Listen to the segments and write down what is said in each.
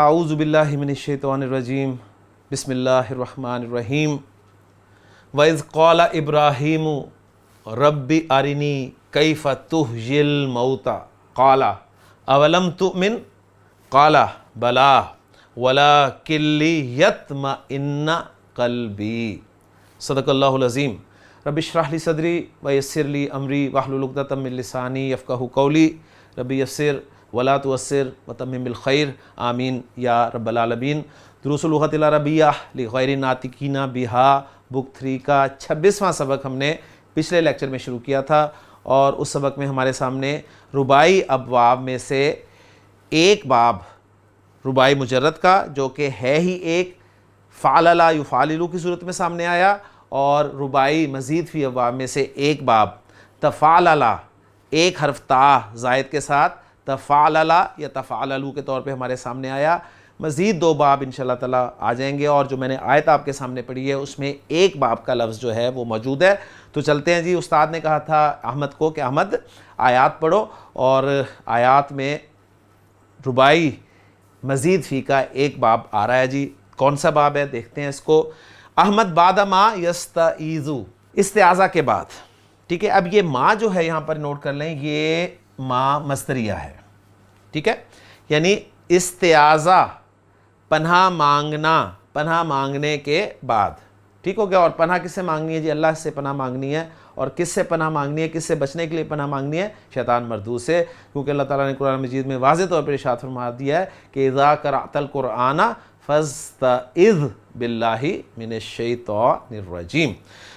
اعوذ باللہ من الشیطان الرجیم بسم اللہ الرحمن الرحیم وَإِذْ قَالَ إِبْرَاهِيمُ رَبِّ أَرِنِي كَيْفَ تُحْيِي الْمَوْتَى قَالَ أَوَلَمْ تُؤْمِنْ قَالَ بَلَىٰ وَلَٰكِن لِيَطْمَئِنَّ قَلْبِي صدق اللہ العظیم رب اشرح لی صدری ویسر لی امری واحلل عقدۃ من لسانی یفقہوا قولی رب یسر ولا تعسر وتمم بالخیر آمین یا رب العالمین۔ دروس اللغۃ العربیہ لغیر ناطقین بہا بک 3 کا 26واں سبق ہم نے پچھلے لیکچر میں شروع کیا تھا، اور اس سبق میں ہمارے سامنے رباعی ابواب میں سے ایک باب رباعی مجرد کا، جو کہ ہے ہی ایک فعللا یفعللو کی صورت میں سامنے آیا، اور رباعی مزید فی ابواب میں سے ایک باب تفعللا ایک حرف تا زائد کے ساتھ تفعللا یا تفعللو کے طور پہ ہمارے سامنے آیا۔ مزید 2 باب انشاءاللہ تعالیٰ آ جائیں گے، اور جو میں نے آیت آپ کے سامنے پڑھی ہے اس میں ایک باب کا لفظ جو ہے وہ موجود ہے۔ تو چلتے ہیں جی۔ استاد نے کہا تھا احمد کو کہ احمد آیات پڑھو، اور آیات میں رباعی مزید فی کا ایک باب آ رہا ہے جی۔ کون سا باب ہے دیکھتے ہیں اس کو۔ احمد بعد ما یستعیذو، استعاذہ کے بعد، ٹھیک ہے۔ اب یہ ما جو ہے یہاں پر نوٹ کر لیں، یہ ما مصدریہ ہے، ٹھیک ہے، یعنی استعاذہ پناہ مانگنا، پناہ مانگنے کے بعد، ٹھیک ہو گیا۔ اور پناہ کس سے مانگنی ہے جی؟ اللہ سے پناہ مانگنی ہے۔ اور کس سے پناہ مانگنی ہے؟ کس سے بچنے کے لیے پناہ مانگنی ہے؟ شیطان مردود سے، کیونکہ اللہ تعالیٰ نے قرآن مجید میں واضح طور پر ارشاد فرما دیا ہے کہ اذا قرأت القرآن فاستعذ باللہ من الشیطان الرجیم۔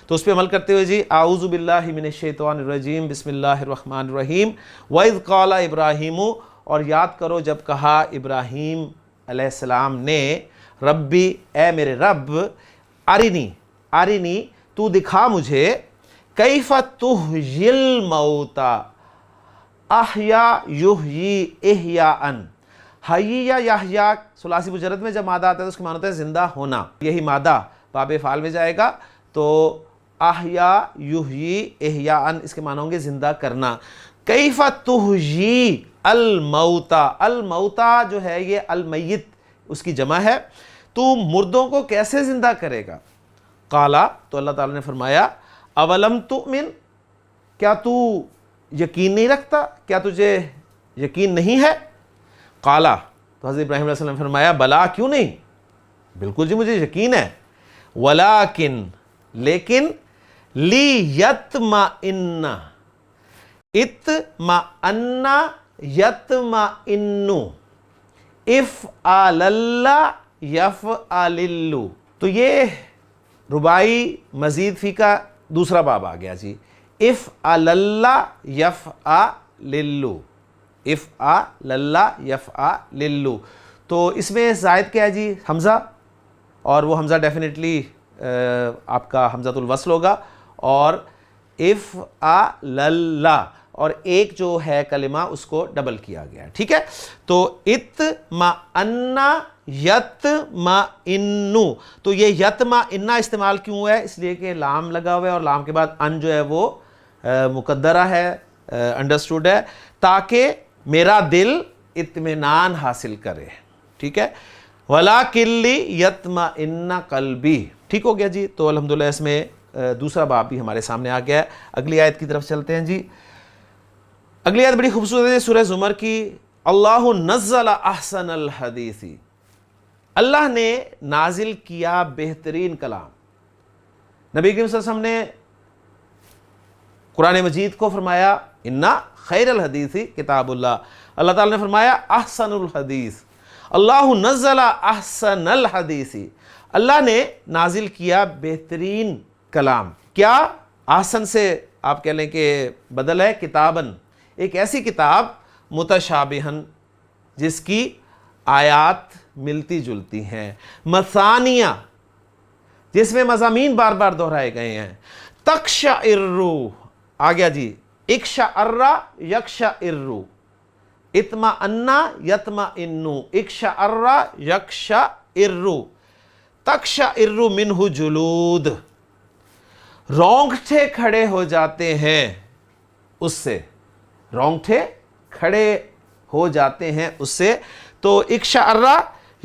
تو اس پہ عمل کرتے ہوئے جی، اعوذ باللہ من الشیطان الرجیم بسم اللہ الرحمن الرحیم وَإِذْ قَالَ إِبْرَاهِيمُ، اور یاد کرو جب کہا ابراہیم علیہ السلام نے، ربی اے میرے رب، ارنی ارنی تو دکھا مجھے، کیف تحیی الموتى احیا یحیی احیاء، حیی یا یحییٰ ثلاثی مجرد میں جب مادہ آتا ہے تو اس کا معنی ہوتا ہے زندہ ہونا، یہی مادہ باب فعل میں جائے گا، تو احیا یحیی احیاء اس کے معنی ہوں گے زندہ کرنا۔ کیف تحیی الموتى، الموتى جو ہے یہ المیت اس کی جمع ہے، تو مردوں کو کیسے زندہ کرے گا؟ قالا، تو اللہ تعالیٰ نے فرمایا، اولم تؤمن، کیا تو یقین نہیں رکھتا؟ کیا تجھے یقین نہیں ہے؟ قالا، تو حضرت ابراہیم علیہ السلام نے فرمایا، بلا، کیوں نہیں، بالکل جی مجھے یقین ہے، ولیکن، لیکن، لیطمئن، اطمئن یطمئن، افعلل یفعلل، تو یہ رباعی مزید فی کا دوسرا باب آ گیا جی۔ افعلل یفعلل، افعلل یفعلل، تو اس میں زائد کیا ہے جی؟ حمزہ، اور وہ حمزہ ڈیفینیٹلی آپ کا حمزۃ الوصل ہوگا، اور افعلل، اور ایک جو ہے کلمہ اس کو ڈبل کیا گیا، ٹھیک ہے۔ تو اطمئن یطمئن، تو یہ یطمئن استعمال کیوں ہوا ہے؟ اس لیے کہ لام لگا ہوا ہے، اور لام کے بعد ان جو ہے وہ مقدرہ ہے، انڈرسٹوڈ ہے، تاکہ میرا دل اطمینان حاصل کرے، ٹھیک ہے۔ وَلَٰكِن لِيَطْمَئِنَّ قَلْبِي، ٹھیک ہو گیا جی۔ تو الحمدللہ اس میں دوسرا باب بھی ہمارے سامنے آ گیا ہے۔ اگلی آیت کی طرف چلتے ہیں جی۔ اگلی آیت بڑی خوبصورت ہے سورہ زمر کی۔ اللہ نزل احسن الحدیث، اللہ نے نازل کیا بہترین کلام۔ نبی کریم صلی اللہ علیہ وسلم نے قرآن مجید کو فرمایا انا خیر الحدیث کتاب اللہ، اللہ تعالیٰ نے فرمایا احسن الحدیث، اللہ نزل احسن الحدیث، اللہ نے نازل کیا بہترین کلام۔ کیا؟ احسن سے آپ کہہ لیں کہ بدل ہے کتابن، ایک ایسی کتاب متشابہن جس کی آیات ملتی جلتی ہیں، مثانیہ جس میں مضامین بار بار دہرائے گئے ہیں، تقشعر، آ گیا جی، اقشعر یقشعر، اطمئن یطمئن، اقشعر یقشعر، تقشعر منہ جلود، رونگٹے کھڑے ہو جاتے ہیں اس سے، رونگٹے کھڑے ہو جاتے ہیں اس سے۔ تو اقشعر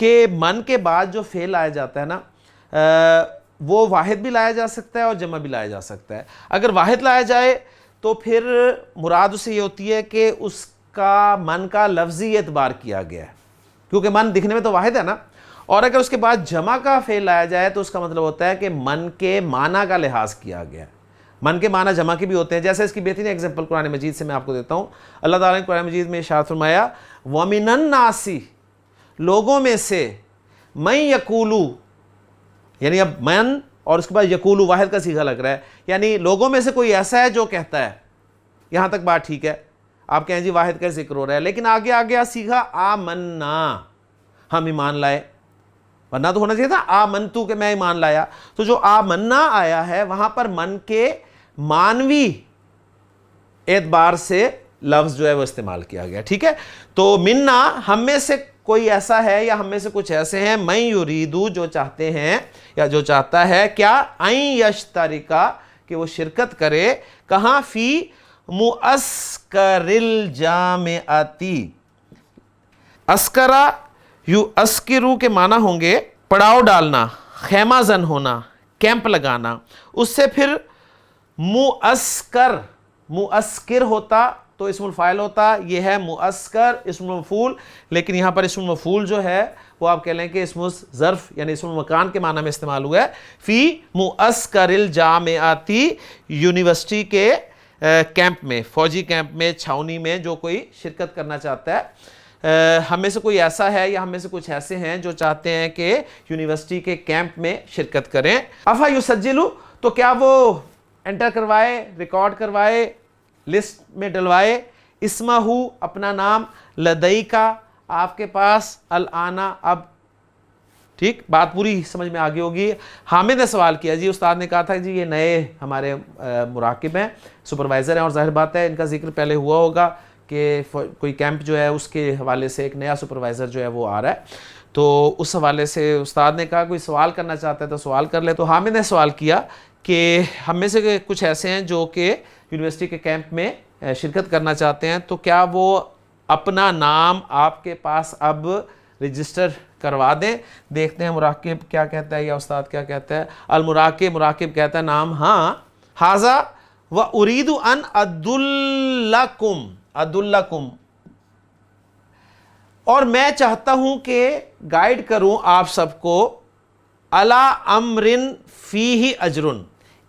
کہ من کے بعد جو فعل لایا جاتا ہے نا وہ واحد بھی لایا جا سکتا ہے اور جمع بھی لایا جا سکتا ہے. اگر واحد لایا جائے تو پھر مراد اس سے یہ ہوتی ہے کہ اس کا من کا لفظی اعتبار کیا گیا ہے، کیونکہ من دکھنے میں تو واحد ہے نا. اور اگر اس کے بعد جمع کا فعل لایا جائے تو اس کا مطلب ہوتا ہے کہ من کے معنی کا لحاظ کیا گیا ہے. من کے معنی جمع کے بھی ہوتے ہیں. جیسے اس کی بہترین ایگزامپل قرآن مجید سے میں آپ کو دیتا ہوں. اللہ تعالیٰ نے قرآن مجید میں ارشاد فرمایا وَمِنَ النَّاسِ، لوگوں میں سے، مَن یقولو، یعنی اب من اور اس کے بعد یقولو واحد کا صیغہ لگ رہا ہے، یعنی لوگوں میں سے کوئی ایسا ہے جو کہتا ہے. یہاں تک بات ٹھیک ہے، آپ کہیں جی واحد کا ذکر ہو رہا ہے، لیکن آگے آگے صیغہ آمنا، ہم ایمان لائے. ورنہ تو ہونا چاہیے تھا آمنتو کہ میں ایمان لایا. تو جو آمنا آیا ہے وہاں پر من کے مانوی اعتبار سے لفظ جو ہے وہ استعمال کیا گیا. ٹھیک ہے، تو منا ہم میں سے کوئی ایسا ہے یا ہم میں سے کچھ ایسے ہیں، من یریدو جو چاہتے ہیں یا جو چاہتا ہے کیا، ان یشترکا کہ وہ شرکت کرے، کہاں، فی معسکر الجامعتی. اسکرا یو اسکرو کے معنی ہوں گے پڑاؤ ڈالنا، خیمہ زن ہونا، کیمپ لگانا. اس سے پھر معسکر ہوتا تو اسم الفاعل ہوتا، یہ ہے معسکر اسم المفعول. لیکن یہاں پر اسم المفعول جو ہے وہ آپ کہہ لیں کہ اسم الظرف یعنی اسم المکان کے معنی میں استعمال ہوا ہے. فی معسکر الجامعاتی، یونیورسٹی کے کیمپ میں، فوجی کیمپ میں، چھاونی میں جو کوئی شرکت کرنا چاہتا ہے. ہم میں سے کوئی ایسا ہے یا ہم میں سے کچھ ایسے ہیں جو چاہتے ہیں کہ یونیورسٹی کے کیمپ میں شرکت کریں. افا یسجلو، تو کیا وہ انٹر کروائے، ریکارڈ کروائے، لسٹ میں ڈلوائے، اسمہ، اپنا نام، لدئی کا، آپ کے پاس، الانا، اب. ٹھیک، بات پوری سمجھ میں آگے ہوگی. حامد نے سوال کیا جی، استاد نے کہا تھا جی یہ نئے ہمارے مراقب ہیں، سپروائزر ہیں، اور ظاہر بات ہے ان کا ذکر پہلے ہوا ہوگا کہ کوئی کیمپ جو ہے اس کے حوالے سے ایک نیا سپروائزر جو ہے وہ آ رہا ہے. تو اس حوالے سے استاد نے کہا کوئی سوال کرنا چاہتا ہے تو سوال کر لے. تو حامد نے سوال کیا کہ ہم میں سے کچھ ایسے ہیں جو کہ یونیورسٹی کے کیمپ میں شرکت کرنا چاہتے ہیں، تو کیا وہ اپنا نام آپ کے پاس اب رجسٹر کروا دیں؟ دیکھتے ہیں مراقب کیا کہتا ہے یا استاد کیا کہتا ہے. مراقب کہتا ہے نام، ہاں. ھذا وارید ان ادلکم، اور میں چاہتا ہوں کہ گائیڈ کروں آپ سب کو، علی امر فیہ اجر،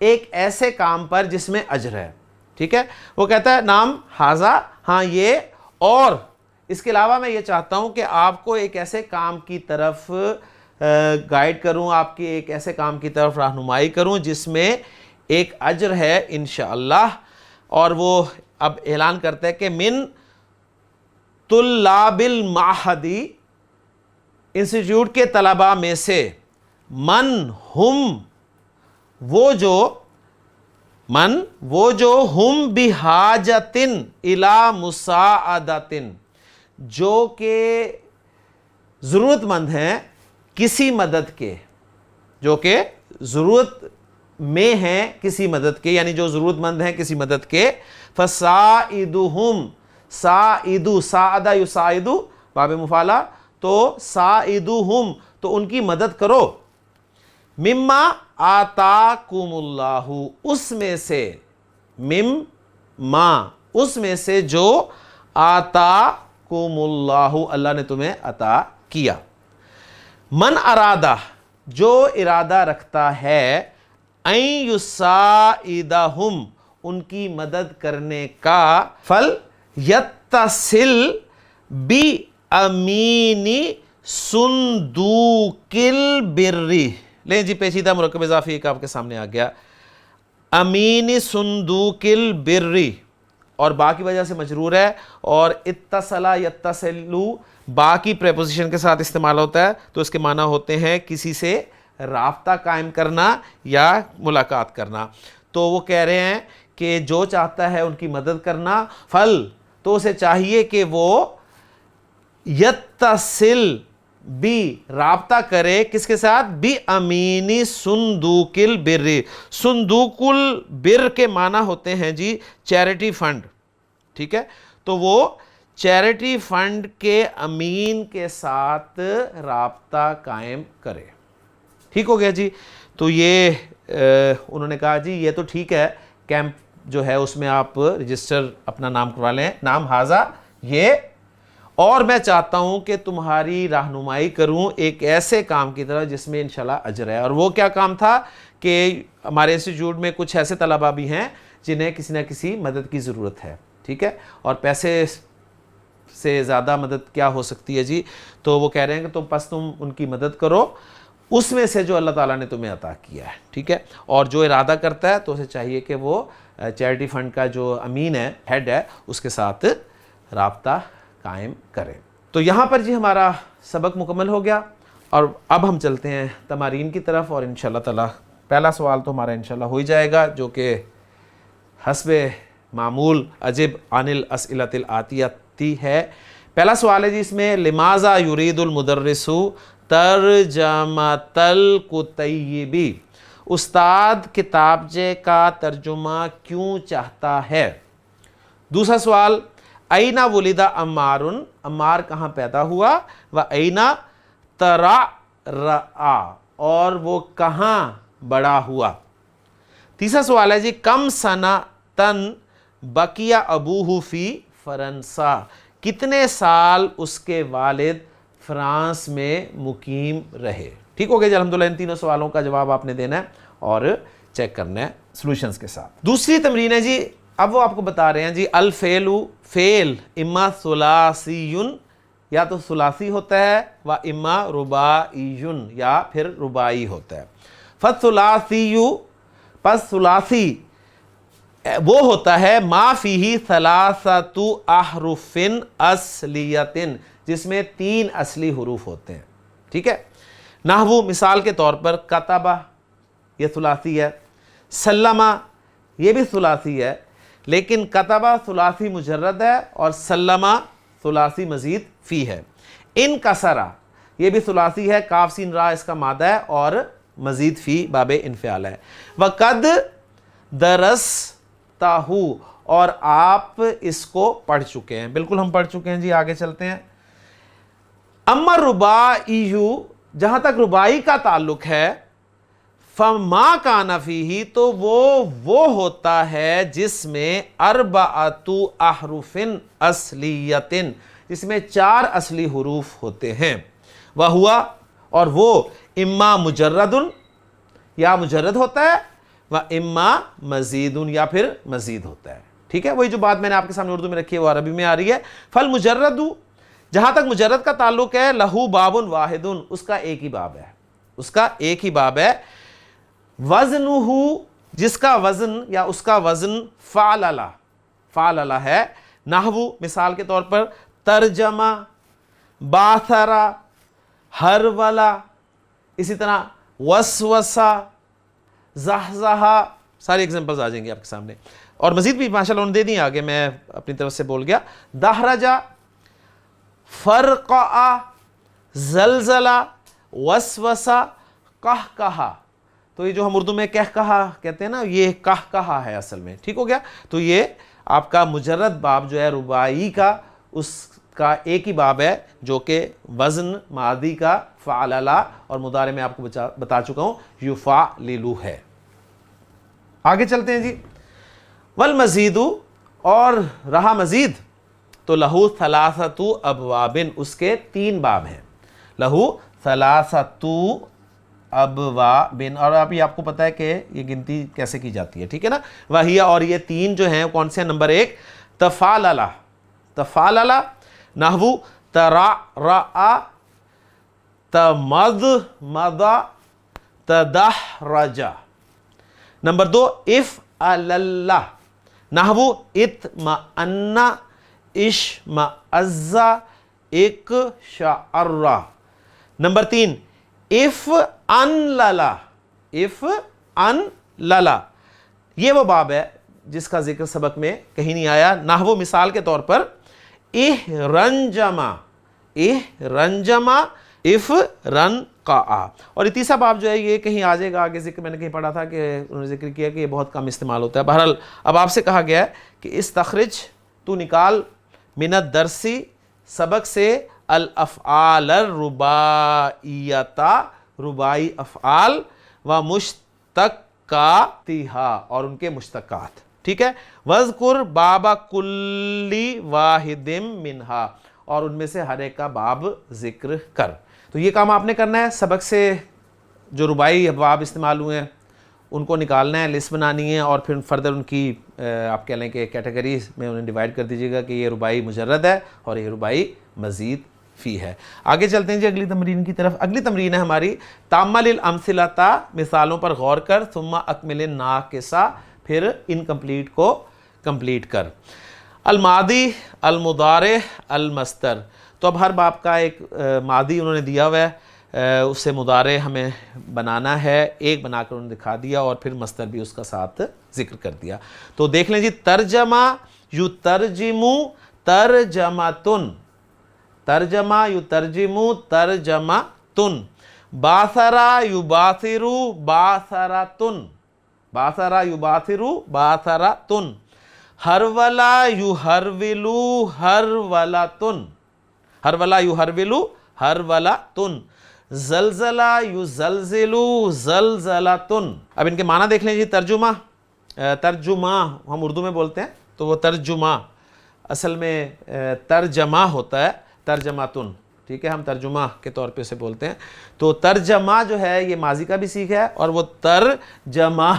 ایک ایسے کام پر جس میں اجر ہے. ٹھیک ہے، وہ کہتا ہے نام ھذا، ہاں یہ، اور اس کے علاوہ میں یہ چاہتا ہوں کہ آپ کو ایک ایسے کام کی طرف گائیڈ کروں، آپ کے ایک ایسے کام کی طرف رہنمائی کروں جس میں ایک اجر ہے انشاءاللہ. اور وہ اب اعلان کرتا ہے کہ من طلاب المعہدی، انسٹیٹیوٹ کے طلباء میں سے، من ہم، وہ جو ہم بحاجتن الی مساعدتن، جو کہ ضرورت مند ہیں کسی مدد کے، جو کہ ضرورت میں ہیں کسی مدد کے، یعنی جو ضرورت مند ہیں کسی مدد کے. فساعدہم، ساعدہ یساعدو باب مفعلہ، تو ساعدہم، تو ان کی مدد کرو. مما آتاکم اللہ، اس میں سے، اس میں سے جو آتاکم اللہ، اللہ نے تمہیں عطا کیا. من ارادہ، جو ارادہ رکھتا ہے، ان یساعدہم، ان کی مدد کرنے کا، فلیتصل بامین صندوق البر، لیں جی پیچیدہ مرکب اضافی ایک آپ کے سامنے آ گیا، امین صندوق البر، اور با کی وجہ سے مجرور ہے، اور اتصلا یتصلو با کی پریپوزیشن کے ساتھ استعمال ہوتا ہے، تو اس کے معنی ہوتے ہیں کسی سے رابطہ قائم کرنا یا ملاقات کرنا. تو وہ کہہ رہے ہیں کہ جو چاہتا ہے ان کی مدد کرنا، فل، تو اسے چاہیے کہ وہ یتصل بھی، رابطہ کرے کس کے ساتھ، بھی امینی صندوق البر. صندوق البر کے معنی ہوتے ہیں جی چیریٹی فنڈ. ٹھیک ہے، تو وہ چیریٹی فنڈ کے امین کے ساتھ رابطہ قائم کرے. ٹھیک ہو گیا جی. تو یہ انہوں نے کہا جی یہ تو ٹھیک ہے, کیمپ جو ہے اس میں آپ رجسٹر اپنا نام کروا لیں, نام حاضہ یہ, اور میں چاہتا ہوں کہ تمہاری رہنمائی کروں ایک ایسے کام کی طرف جس میں انشاءاللہ اجر ہے. اور وہ کیا کام تھا کہ ہمارے انسٹیٹیوٹ میں کچھ ایسے طلبہ بھی ہیں جنہیں کسی نہ کسی مدد کی ضرورت ہے. ٹھیک ہے, اور پیسے سے زیادہ مدد کیا ہو سکتی ہے جی. تو وہ کہہ رہے ہیں کہ تم ان کی مدد کرو اس میں سے جو اللہ تعالیٰ نے تمہیں عطا کیا ہے. ٹھیک ہے, اور جو ارادہ کرتا ہے تو اسے چاہیے کہ وہ چیریٹی فنڈ کا جو امین ہے, ہیڈ ہے, اس کے ساتھ رابطہ قائم کرے. تو یہاں پر جی ہمارا سبق مکمل ہو گیا, اور اب ہم چلتے ہیں تمارین کی طرف, اور انشاءاللہ تعالیٰ پہلا سوال تو ہمارا انشاءاللہ ہو ہی جائے گا, جو کہ حسب معمول اجب عن الاسئلۃ الآتیۃ ہے. پہلا سوال ہے جی اس میں, لماذا یرید المدرس ترجمۃ الکتیبی, استاد کتابچے کا ترجمہ کیوں چاہتا ہے. دوسرا سوال, این ولد عمار, عمار کہاں پیدا ہوا, و این ترعرع, اور وہ کہاں بڑا ہوا. تیسرا سوال ہے جی, کم سنۃ بقی ابوہ فی فرنسا, کتنے سال اس کے والد فرانس میں مقیم رہے. ٹھیک ہو گیا جی. الحمدللہ ان تینوں سوالوں کا جواب آپ نے دینا ہے اور چیک کرنا ہے سولوشنز کے ساتھ. دوسری تمرین ہے جی, اب وہ آپ کو بتا رہے ہیں جی, الفعل فعل اما ثلاثی, یا تو ثلاثی ہوتا ہے, و اما رباعی, یا پھر رباعی ہوتا ہے. فالثلاثی, پس ثلاثی وہ ہوتا ہے ما فیہ ثلاثۃ احرف اصلیۃ, جس میں 3 اصلی حروف ہوتے ہیں. ٹھیک ہے, نحو مثال کے طور پر کتبہ یہ ثلاثی ہے, سلمہ یہ بھی ثلاثی ہے, لیکن کتبہ ثلاثی مجرد ہے اور سلمہ ثلاثی مزید فی ہے. انکسرہ یہ بھی ثلاثی ہے, کاف سین را اس کا مادہ ہے اور مزید فی باب انفعال ہے. وقد درستہ, اور آپ اس کو پڑھ چکے ہیں. بالکل ہم پڑھ چکے ہیں جی. آگے چلتے ہیں. اما رباعی, جہاں تک رباعی کا تعلق ہے, فما کان فیہ, تو وہ ہوتا ہے جس میں اربعۃ احرف اصلیۃ, جس میں 4 اصلی حروف ہوتے ہیں. وہوا, اور وہ اما مجرد, یا مجرد ہوتا ہے, و اما مزید, یا پھر مزید ہوتا ہے. ٹھیک ہے, وہی جو بات میں نے آپ کے سامنے اردو میں رکھی ہے وہ عربی میں آ رہی ہے. فالمجرد, جہاں تک مجرد کا تعلق ہے, لہو باب واحد, اس کا ایک ہی باب ہے, اس کا ایک ہی باب ہے. وزنہ, جس کا وزن یا اس کا وزن فعللہ, فعللہ ہے. نحو مثال کے طور پر ترجمہ, باثرہ, ہرولہ, اسی طرح وسوسہ, زحزحہ, ساری ایگزامپلز آ جائیں گے آپ کے سامنے, اور مزید بھی ماشاءاللہ انہوں نے دے دی, آگے میں اپنی طرف سے بول گیا. دحرجہ, فرقع, زلزلہ, وسوسہ, قہقہا. تو یہ جو ہم اردو میں قہقہا کہتے ہیں نا, یہ قہقہا ہے اصل میں. ٹھیک ہو گیا. تو یہ آپ کا مجرد باب جو ہے رباعی کا, اس کا ایک ہی باب ہے, جو کہ وزن ماضی کا فعللہ, اور مضارع میں آپ کو بتا چکا ہوں یفعللو ہے. آگے چلتے ہیں جی. والمزید, اور رہا مزید, تو لہو ثلاثۃ ابواب, اس کے 3 باب ہیں. لہو ثلاثۃ ابواب, اور ابھی آپ کو پتا ہے کہ یہ گنتی کیسے کی جاتی ہے. ٹھیک ہے نا. وہی, اور یہ 3 جو ہیں کون سے ہیں. نمبر 1 تفعللہ, تفعللہ. نحو ترعرع, تمضمض, تدحرج. نمبر 2 افعللہ. نحو اطمأن, اشمئز, اقشعر. نمبر 3 افعنللہ, افعنللہ. یہ وہ باب ہے جس کا ذکر سبق میں کہیں نہیں آیا. نحو مثال کے طور پر احرنجما, احرنجما, افرنقع. اور یہ تیسرا باب جو ہے یہ کہیں آ جائے گا آگے ذکر, میں نے کہیں پڑھا تھا کہ انہوں نے ذکر کیا کہ یہ بہت کم استعمال ہوتا ہے. بہرحال اب آپ سے کہا گیا ہے کہ استخرج, تو نکال من الدرسی سبق سے الافعال الرباعیتا رباعی افعال و مشتقاتھا اور ان کے مشتقات. ٹھیک ہے. وذکر باب کلی واحد منہا اور ان میں سے ہر ایک کا باب ذکر کر. تو یہ کام آپ نے کرنا ہے. سبق سے جو رباعی ابواب استعمال ہوئے ہیں ان کو نکالنا ہے, لسٹ بنانی ہے, اور پھر فردر ان کی آپ کہہ لیں کہ کیٹیگریز میں انہیں ڈیوائڈ کر دیجیے گا کہ یہ رباعی مجرد ہے اور یہ رباعی مزید فی ہے. آگے چلتے ہیں جی اگلی تمرین کی طرف. اگلی تمرین ہے ہماری تامل الامثلۃ مثالوں پر غور کر ثم اکمل الناقصہ پھر انکمپلیٹ کو کمپلیٹ کر. الماضی المضارع المصدر. تو اب ہر باب کا ایک ماضی انہوں نے دیا ہوا ہے, اس سے مضارع ہمیں بنانا ہے, ایک بنا کر انہوں نے دکھا دیا اور پھر مصدر بھی اس کا ساتھ ذکر کر دیا. تو دیکھ لیں جی. ترجمہ یترجمو ترجمتن, ترجمہ یترجمو ترجمتن, باثرا یباثرو باثرتن, باثرا یباثرو باثرتن, ہرولا یہرولو ہرولتن, ہرولا یہرولو ہرولتن, زلزلہ یزلزلو زلزلتن. اب ان کے معنی دیکھ لیں جی. ترجمہ, ترجمہ ہم اردو میں بولتے ہیں تو وہ ترجمہ اصل میں ترجمہ ہوتا ہے ترجماتن. ٹھیک ہے, ہم ترجمہ کے طور پہ اسے بولتے ہیں. تو ترجمہ جو ہے یہ ماضی کا بھی سیکھ ہے, اور وہ ترجمہ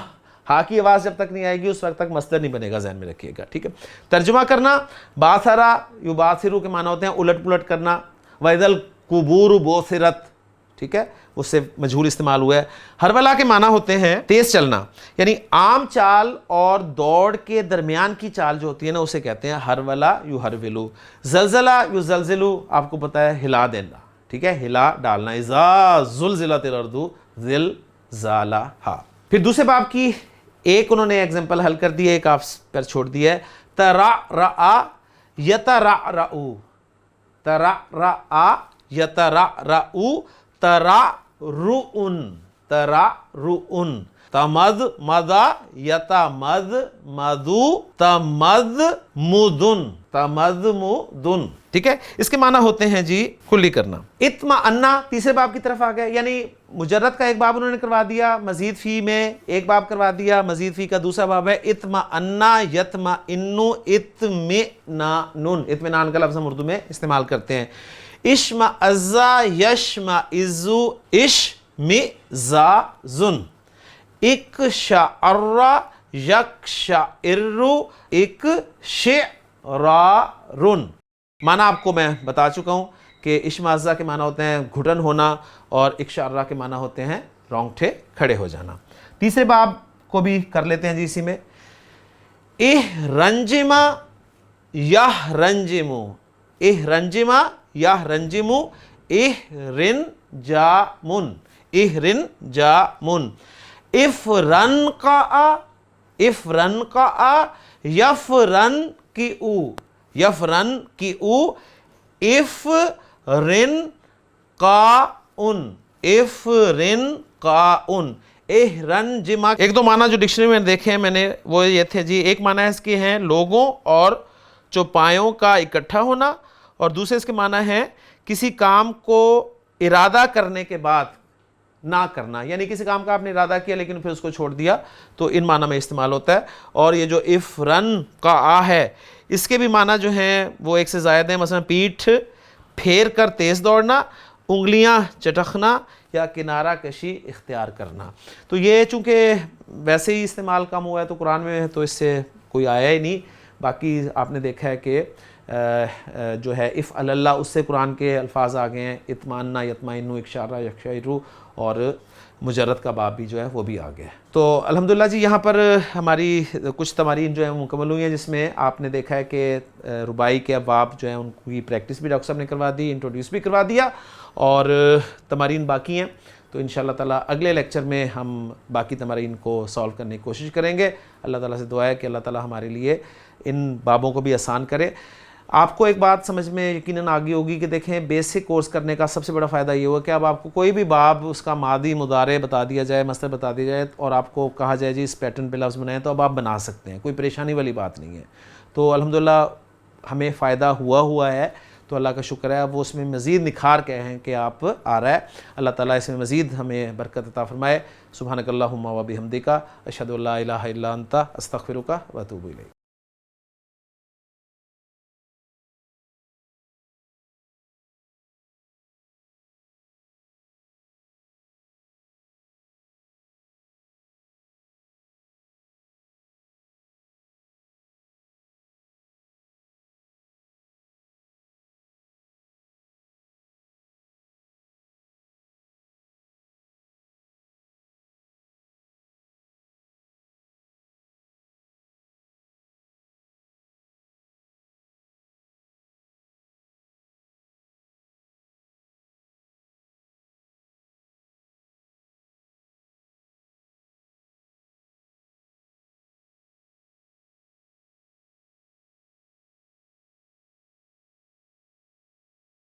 ہاں کی آواز جب تک نہیں آئے گی اس وقت تک مصدر نہیں بنے گا, ذہن میں رکھیے گا. ٹھیک ہے. ترجمہ کرنا. باثرا یباثرو کے معنی ہوتے ہیں الٹ پلٹ کرنا. وَإِذَا الْقُبُورُ بُعْثِرَتْ, ٹھیک ہے, اس سے مجہول استعمال ہوا ہے. ہرولا کے معنی ہوتے ہیں تیز چلنا, یعنی عام چال اور دوڑ کے درمیان کی چال جو ہوتی ہے نا اسے کہتے ہیں ہرولا یہرولو. زلزلہ یزلزلو آپ کو پتہ ہے ہلا دینا, ٹھیک ہے, ہلا ڈالنا. اذا زلزلت الارض زلزالہا. پھر دوسرے باب کی ایک انہوں نے ایگزامپل حل کر دی ہے, ایک آپ پر چھوڑ دیا ہے. ترعرع یترعرعو, ترعرع یترعرعو ترعرعن, ترعرعن. تمضمض یتمضمضو تمضمضن, تمضمضن. ٹھیک ہے. اس کے معنی ہوتے ہیں جی کلی کرنا. اطمأن تیسرے باب کی طرف آ گئے, یعنی مجرد کا ایک باب انہوں نے کروا دیا, مزید فی میں ایک باب کروا دیا, مزید فی کا دوسرا باب ہے. اطمأن یطمئن اطمئنان, اطمینان کا لفظ ہم اردو میں استعمال کرتے ہیں. اشمئز یشمئز اشمئزازن. اقشعر یقشعر اقشعرارن. معنی آپ کو میں بتا چکا ہوں کہ اشمئز کے معنی ہوتے ہیں گھٹن ہونا, اور اقشعر کے معنی ہوتے ہیں رونگٹے کھڑے ہو جانا. تیسرے باب کو بھی کر لیتے ہیں جی اسی میں. احرنجم یحرنجمو, احرنجم یحرنجمو احرنجامن, احرنجامن. افرنقع افرنقع یفرنقعو, یفرنقعو افرنقعن, افرنقعن. احرنجم ایک دو معنی جو ڈکشنری میں دیکھے ہیں میں نے وہ یہ تھے جی. ایک معنی اس کے ہیں لوگوں اور چوپایوں کا اکٹھا ہونا, اور دوسرے اس کے معنی ہے کسی کام کو ارادہ کرنے کے بعد نہ کرنا, یعنی کسی کام کا آپ نے ارادہ کیا لیکن پھر اس کو چھوڑ دیا, تو ان معنی میں استعمال ہوتا ہے. اور یہ جو افرنقع ہے اس کے بھی معنی جو ہیں وہ ایک سے زائد ہیں. مثلا پیٹھ پھیر کر تیز دوڑنا, انگلیاں چٹکنا, یا کنارہ کشی اختیار کرنا. تو یہ چونکہ ویسے ہی استعمال کم ہوا ہے تو قرآن میں تو اس سے کوئی آیا ہی نہیں. باقی آپ نے دیکھا ہے کہ جو ہے افعل اللہ اس سے قرآن کے الفاظ آ گئے ہیں. اطمئن یطمئن, اقشعر یقشعر, اور مجرد کا باب بھی جو ہے وہ بھی آ گیا ہے. تو الحمدللہ جی یہاں پر ہماری کچھ تمارین جو ہیں مکمل ہوئی ہیں, جس میں آپ نے دیکھا ہے کہ رباعی کے ابواب جو ہیں ان کی پریکٹس بھی ڈاکٹر صاحب نے کروا دی, انٹروڈیوس بھی کروا دیا, اور تمارین باقی ہیں. تو انشاءاللہ تعالیٰ اگلے لیکچر میں ہم باقی تمارین کو سالو کرنے کی کوشش کریں گے. اللہ تعالیٰ سے دعا ہے کہ اللہ تعالیٰ ہمارے لیے ان بابوں کو بھی آسان کرے. آپ کو ایک بات سمجھ میں یقیناً آگی ہوگی کہ دیکھیں بیسک کورس کرنے کا سب سے بڑا فائدہ یہ ہوا کہ اب آپ کو کوئی بھی باب اس کا ماضی مضارع بتا دیا جائے, مصدر بتا دیا جائے, اور آپ کو کہا جائے جی اس پیٹرن پہ لفظ بنائیں, تو اب آپ بنا سکتے ہیں, کوئی پریشانی والی بات نہیں ہے. تو الحمدللہ ہمیں فائدہ ہوا ہے تو اللہ کا شکر ہے، وہ اس میں مزید نکھار کے ہیں کہ آپ آ رہا ہے۔ اللہ تعالیٰ اس میں مزید ہمیں برکت عطا فرمائے۔ سبحانک اللہم و بحمدک، اشہد ان لا الہ الا انت، استغفرک و اتوب الیک۔